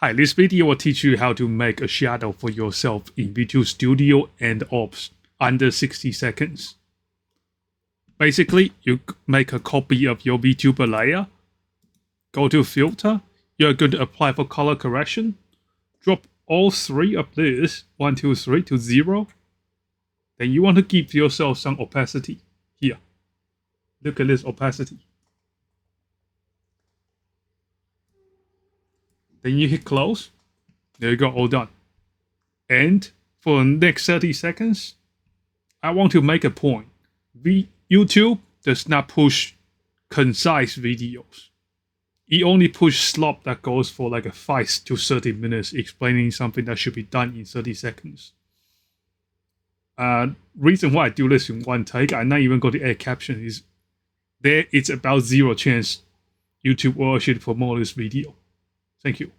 Hi, this video will teach you how to make a shadow for yourself in Vtube Studio and OBS under 60 seconds. Basically, you make a copy of your VTuber layer, go to Filter, you're going to apply for color correction, drop all three of this, 1, 2, 3 to 0. Then you want to give yourself some opacity here. Look at this opacity. Then you hit close. There you go, all done. And for the next 30 seconds, I want to make a point. YouTube does not push concise videos. It only pushes slop that goes for like a 5 to 30 minutes explaining something that should be done in 30 seconds. Reason why I do this in one take, I'm not even going to add caption, is there it's about 0 chance YouTube will actually promote this video. Thank you.